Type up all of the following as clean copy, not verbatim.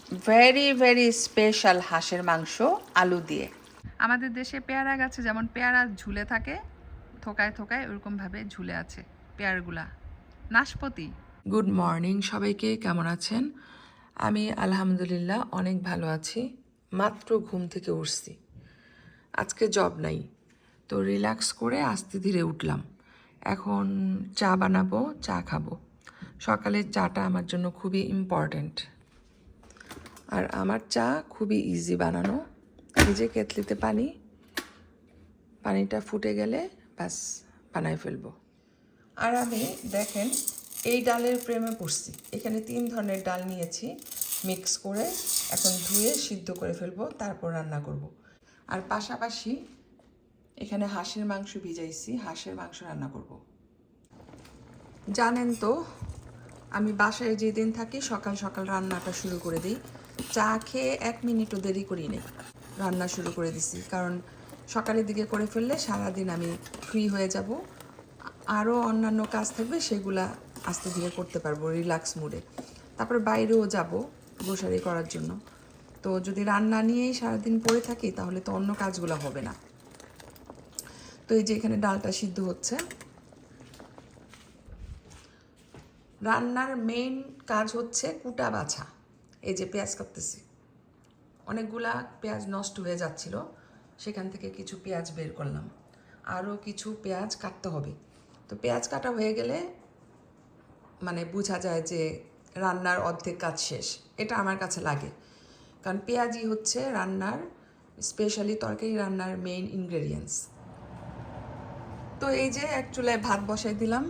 Very very special হাঁসের মাংস আলু দিয়ে। আমাদের দেশে পেয়ারা গাছে যেমন পেয়ারা ঝুলে থাকে থোকায় থোকায়, ওরকমভাবে ঝুলে আছে পেয়ারগুলা, নাশপাতি। গুড মর্নিং সবাইকে, কেমন আছেন? আমি আলহামদুলিল্লাহ অনেক ভালো আছি। মাত্র ঘুম থেকে উঠছি, আজকে জব নাই, তো রিল্যাক্স করে আস্তে ধীরে উঠলাম। এখন চা বানাবো, চা খাবো। সকালের চাটা আমার জন্য খুবই ইম্পর্ট্যান্ট, আর আমার চা খুবই ইজি বানানো। এই যে কেতলিতে পানিটা ফুটে গেলে ব্যাস বানাই ফেলবো। আর আমি দেখেন এই ডালের প্রেমে পড়ছি। এখানে 3 ধরনের ডাল নিয়েছি, মিক্স করে এখন ধুয়ে সিদ্ধ করে ফেলবো, তারপর রান্না করব। আর পাশাপাশি এখানে হাঁসের মাংস ভিজাইছি, হাঁসের মাংস রান্না করব। জানেন তো আমি বাসায় যেদিন থাকি সকাল সকাল রান্নাটা শুরু করে দিই। চা খেয়ে 1 মিনিটও দেরি করি নেই, রান্না শুরু করে দিছি। কারণ সকালের দিকে করে ফেললে সারাদিন আমি ফ্রি হয়ে যাব, আরও অন্যান্য কাজ থাকবে সেগুলা আস্তে ধীরে করতে পারবো রিল্যাক্স মুডে। তারপর বাইরেও যাব গ্রোসারি করার জন্য। তো যদি রান্না নিয়েই সারাদিন পড়ে থাকি তাহলে তো অন্য কাজগুলো হবে না। তো এই যে এখানে ডালটা সিদ্ধ হচ্ছে। রান্নার মেইন কাজ হচ্ছে কুটা বাছা। এই যে পেঁয়াজ কাটতেছি, অনেকগুলা পেঁয়াজ নষ্ট হয়ে যাচ্ছিল, সেখান থেকে কিছু পেঁয়াজ বের করলাম, আরও কিছু পেঁয়াজ কাটতে হবে। তো পেঁয়াজ কাটা হয়ে গেলে মানে বোঝা যায় যে রান্নার অর্ধেক কাজ শেষ, এটা আমার কাছে লাগে। কারণ পেঁয়াজই হচ্ছে রান্নার, স্পেশালি তরকারি রান্নার মেইন ইনগ্রেডিয়েন্টস। তো এই যে এক চুলায় ভাত বসাই দিলাম,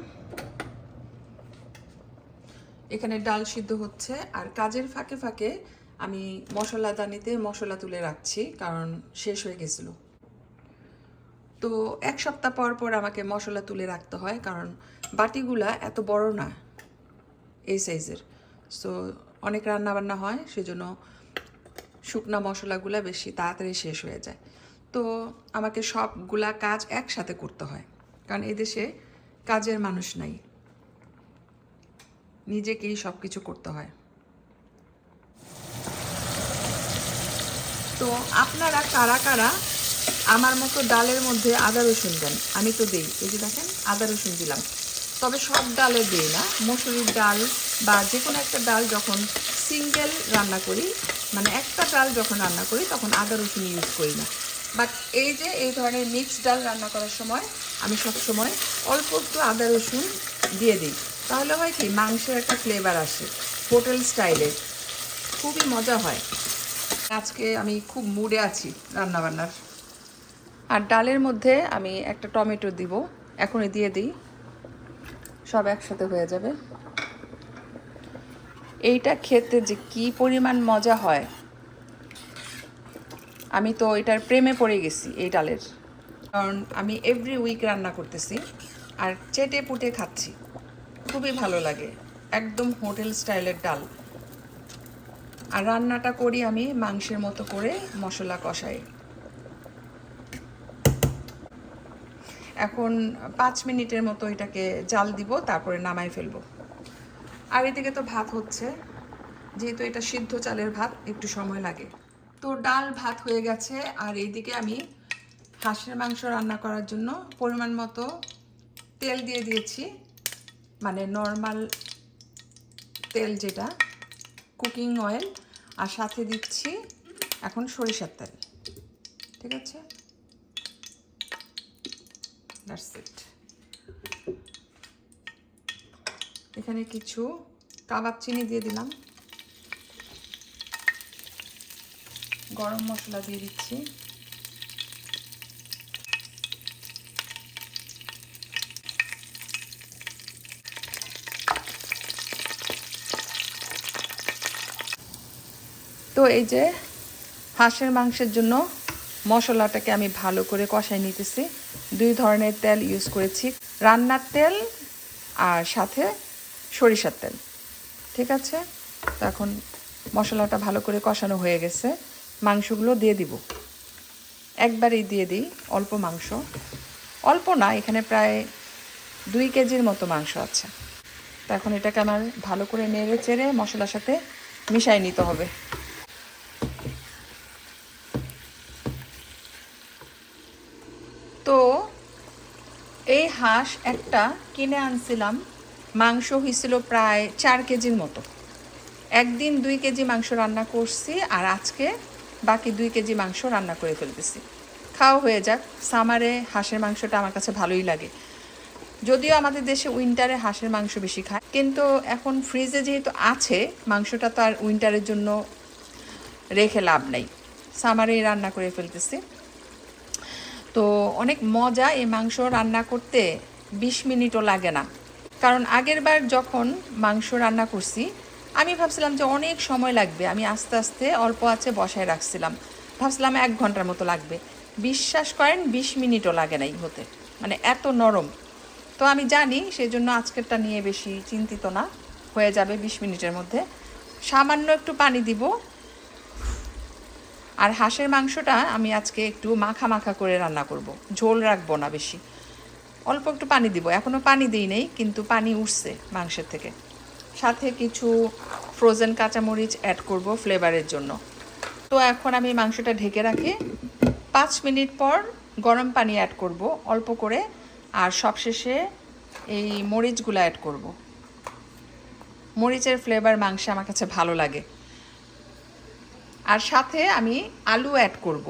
এখানে ডাল সিদ্ধ হচ্ছে। আর কাজের ফাঁকে ফাঁকে আমি মশলাদানিতে মশলা তুলে রাখছি, কারণ শেষ হয়ে গেছিলো। তো 1 সপ্তাহ পর পর আমাকে মশলা তুলে রাখতে হয়, কারণ বাটিগুলা এত বড় না, এই সাইজের। সো অনেক রান্নাবান্না হয়, সেজন্য শুকনা মশলাগুলা বেশি তাড়াতাড়ি শেষ হয়ে যায়। তো আমাকে সবগুলা কাজ একসাথে করতে হয়, কারণ এদেশে কাজের মানুষ নাই, নিজেকেই সব কিছু করতে হয়। তো আপনারা কারা কারা আমার মতো ডালের মধ্যে আদা রসুন দেন? আমি তো দিই, এই যে দেখেন আদা রসুন দিলাম। তবে সব ডালে দিই না, মসুরির ডাল বা যে কোনো একটা ডাল যখন সিঙ্গেল রান্না করি, মানে একটা ডাল যখন রান্না করি তখন আদা রসুন ইউজ করি না। বাট এই যে এই ধরনের মিক্সড ডাল রান্না করার সময় আমি সবসময় অল্প একটু আদা রসুন দিয়ে দিই। তাহলে হয় কি, মাংসের একটা ফ্লেভার আসে হোটেল স্টাইলের, খুবই মজা হয়। আজকে আমি খুব মুডে আছি রান্নাবান্নার। আর ডালের মধ্যে আমি একটা টমেটো দিব, এখনই দিয়ে দিই, সব একসাথে হয়ে যাবে। এইটা খেতে যে কি পরিমাণ মজা হয়, আমি তো এটার প্রেমে পড়ে গেছি এই ডালের। কারণ আমি এভরি উইক রান্না করতেছি আর চেটে পুটে খাচ্ছি, খুবই ভালো লাগে, একদম হোটেল স্টাইলের ডাল। আর রান্নাটা করি আমি মাংসের মতো করে মশলা কষাই। এখন 5 মিনিটের মতো এটাকে জাল দিব, তারপরে নামাই ফেলবো। আর এদিকে তো ভাত হচ্ছে, যেহেতু এটা সিদ্ধ চালের ভাত একটু সময় লাগে। তো ডাল ভাত হয়ে গেছে, আর এইদিকে আমি হাঁসের মাংস রান্না করার জন্য পরিমাণ মতো তেল দিয়ে দিয়েছি, মানে নর্মাল তেল যেটা, কুকিং অয়েল। আর সাথে দিচ্ছি এখন সরিষার তেল। ঠিক আছে, দ্যাটস ইট। এখানে কিছু কাবাব চিনি দিয়ে দিলাম, গরম মশলা দিয়ে দিচ্ছি, তো এই যে হাঁসের মাংসের জন্য মশলাটাকে আমি ভালো করে কষাই নিতেছি। 2 ধরনের তেল ইউজ করেছি, রান্নার তেল আর সাথে সরিষার তেল। ঠিক আছে, তো এখন মশলাটা ভালো করে কষানো হয়ে গেছে, মাংসগুলো দিয়ে দিব। একবারেই দিয়ে দিই অল্প মাংস, অল্প না, এখানে প্রায় 2 কেজির মতো মাংস আছে। তো এখন এটাকে আমার ভালো করে নেড়ে চেড়ে মশলার সাথে মিশাই নিতে হবে। হাঁস একটা কিনে আনছিলাম, মাংস হয়েছিল প্রায় 4 কেজির মতো। একদিন 2 কেজি মাংস রান্না করছি, আর আজকে বাকি 2 কেজি মাংস রান্না করে ফেলতেছি। খাওয়া হয়ে যাক। সামারে হাঁসের মাংসটা আমার কাছে ভালোই লাগে, যদিও আমাদের দেশে উইন্টারে হাঁসের মাংস বেশি খায়, কিন্তু এখন ফ্রিজে যেহেতু আছে মাংসটা, তো আর উইন্টারের জন্য রেখে লাভ নেই, সামারেই রান্না করে ফেলতেছি। তো অনেক মজা এই মাংস রান্না করতে, 20 মিনিটও লাগে না। কারণ আগের বার যখন মাংস রান্না করছি আমি ভাবছিলাম যে অনেক সময় লাগবে, আমি আস্তে আস্তে অল্প আঁচে বসায় রাখছিলাম, ভাবছিলাম 1 ঘন্টার মতো লাগবে। বিশ্বাস করেন 20 মিনিটও লাগে নাই হতে, মানে এত নরম। তো আমি জানি, সেই জন্য আজকেরটা নিয়ে বেশি চিন্তিত না, হয়ে যাবে 20 মিনিটের মধ্যে। সামান্য একটু পানি দিব। আর হাঁসের মাংসটা আমি আজকে একটু মাখা মাখা করে রান্না করব, ঝোল রাখবো না বেশি, অল্প একটু পানি দিব। এখনও পানি দিই নেই, কিন্তু পানি উঠছে মাংসের থেকে। সাথে কিছু ফ্রোজেন কাঁচামরিচ অ্যাড করব ফ্লেভারের জন্য। তো এখন আমি মাংসটা ঢেকে রাখি, 5 মিনিট পর গরম পানি অ্যাড করব অল্প করে, আর সবশেষে এই মরিচগুলো অ্যাড করব। মরিচের ফ্লেভার মাংসে আমার কাছে ভালো লাগে। আর সাথে আমি আলু অ্যাড করব।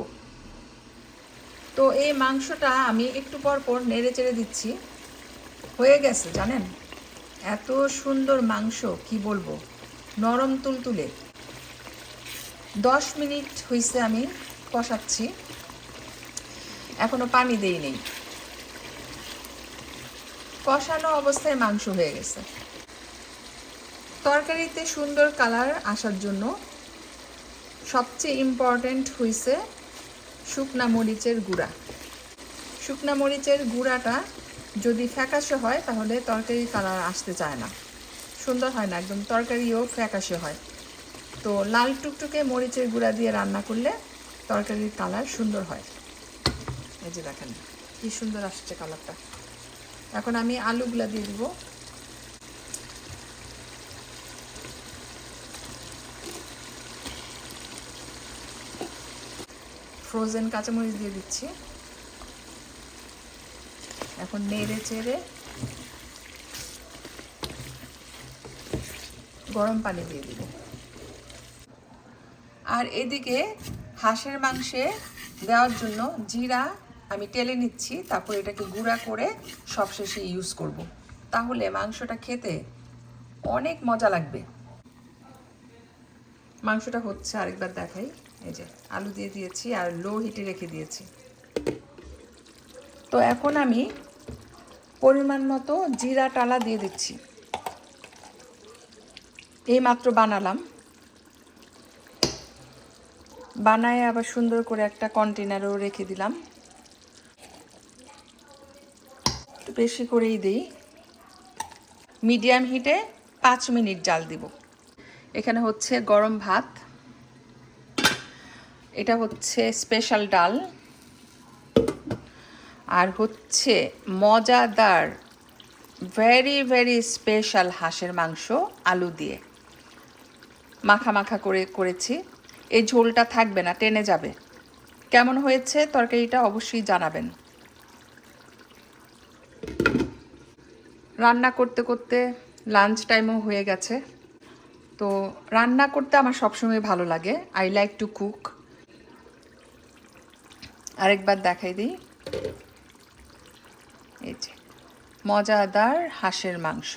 তো এই মাংসটা আমি একটু পর পর নেড়ে চেড়ে দিচ্ছি। হয়ে গেছে জানেন, এত সুন্দর মাংস কি বলবো, নরম তুলতুলে। 10 মিনিট হয়েছে আমি কষাচ্ছি, এখনো পানি দেই নেই, কষানো অবস্থায় মাংস হয়ে গেছে। তরকারিতে সুন্দর কালার আসার জন্য সবচেয়ে ইম্পর্ট্যান্ট হয়েছে শুকনা মরিচের গুঁড়া। শুকনা মরিচের গুঁড়াটা যদি ফ্যাকাশে হয় তাহলে তরকারির কালার আসতে চায় না, সুন্দর হয় না, একদম তরকারিও ফ্যাকাশে হয়। তো লাল টুকটুকে মরিচের গুঁড়া দিয়ে রান্না করলে তরকারির কালার সুন্দর হয়। এই যে দেখেন কি সুন্দর আসছে কালারটা। এখন আমি আলুগুলা দিয়ে দিব। ফ্রোজেন কাঁচামরিচ দিয়ে দিচ্ছি। এখন নেড়ে চেড়ে গরম পানি দিয়ে দিব। আর এদিকে হাঁসের মাংসে দেওয়ার জন্য জিরা আমি টেলে নিচ্ছি, তারপর এটাকে গুঁড়া করে সবশেষে ইউজ করব, তাহলে মাংসটা খেতে অনেক মজা লাগবে। মাংসটা হচ্ছে, আরেকবার দেখাই। এই যে আলু দিয়ে দিয়েছি আর লো হিটে রেখে দিয়েছি। তো এখন আমি পরিমাণ মতো জিরা টালা দিয়ে দিচ্ছি। এই মাত্র বানালাম, বানায় আবার সুন্দর করে একটা কন্টেনারও রেখে দিলাম। একটু বেশি করেই দিই। মিডিয়াম হিটে 5 মিনিট জাল দিব। এখানে হচ্ছে গরম ভাত, এটা হচ্ছে স্পেশাল ডাল, আর হচ্ছে মজাদার ভেরি ভেরি স্পেশাল হাঁসের মাংস আলু দিয়ে মাখা মাখা করে করেছি। এই ঝোলটা থাকবে না, টেনে যাবে। কেমন হয়েছে তরকারিটা অবশ্যই জানাবেন। রান্না করতে করতে লাঞ্চ টাইমও হয়ে গেছে। তো রান্না করতে আমার সবসময় ভালো লাগে, আই লাইক টু কুক। আরেকবার দেখাই দিই, এই যে মজাদার হাঁসের মাংস।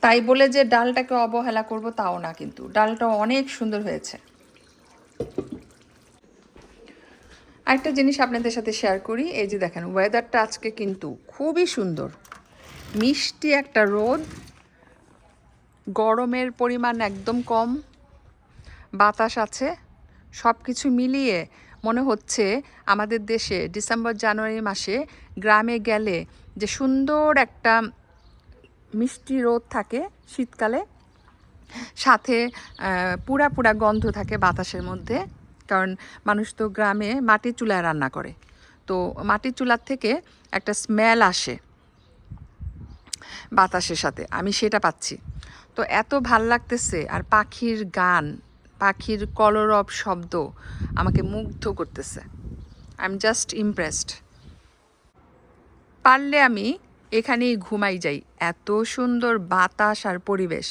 তাই বলে যে ডালটাকে অবহেলা করব তাও না, কিন্তু ডালটা অনেক সুন্দর হয়েছে। আরেকটা জিনিস আপনাদের সাথে শেয়ার করি, এই যে দেখেন ওয়েদারটা আজকে কিন্তু খুবই সুন্দর, মিষ্টি একটা রোদ, গরমের পরিমাণ একদম কম, বাতাস আছে, সব কিছু মিলিয়ে মনে হচ্ছে আমাদের দেশে ডিসেম্বর জানুয়ারি মাসে গ্রামে গেলে যে সুন্দর একটা মিষ্টি রোদ থাকে শীতকালে, সাথে পুরা পুরা গন্ধ থাকে বাতাসের মধ্যে, কারণ মানুষ তো গ্রামে মাটির চুলায় রান্না করে, তো মাটির চুলার থেকে একটা স্মেল আসে বাতাসের সাথে, আমি সেটা পাচ্ছি। তো এত ভাল লাগতেছে, আর পাখির গান, পাখির কলরব শব্দ আমাকে মুগ্ধ করতেছে। I am just impressed. পারলে আমি এখানেই ঘুমাই যাই, এত সুন্দর বাতাস আর পরিবেশ।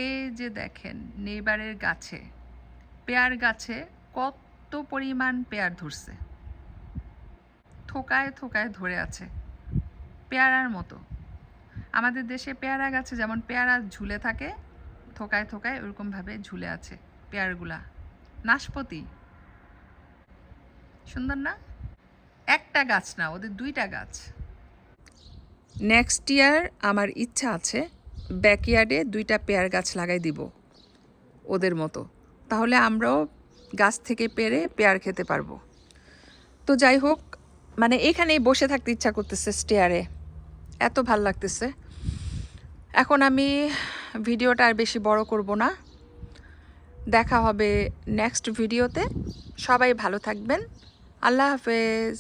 এই যে দেখেন নেইবারের গাছে, পেয়ার গাছে কত পরিমাণ পেয়ার ধরছে, থোকায় থোকায় ধরে আছে পেয়ারার মতো। আমাদের দেশে পেয়ারা গাছে যেমন পেয়ারা ঝুলে থাকে থোকায় থোকায়, ওরকমভাবে ঝুলে আছে পেয়ারগুলা। নাশপাতি সুন্দর না? একটা গাছ না, ওদের 2টা গাছ। নেক্সট ইয়ার আমার ইচ্ছা আছে ব্যাকইয়ার্ডে 2টা পেয়ার গাছ লাগাই দিব ওদের মতো, তাহলে আমরাও গাছ থেকে পেরে পেয়ার খেতে পারবো। তো যাই হোক, মানে এখানেই বসে থাকতে ইচ্ছা করতেছে স্টেয়ারে, এত ভাল লাগতেছে। এখন আমি ভিডিওটা আর বেশি বড় করব না, দেখা হবে নেক্সট ভিডিওতে। সবাই ভালো থাকবেন, আল্লাহ হাফেজ।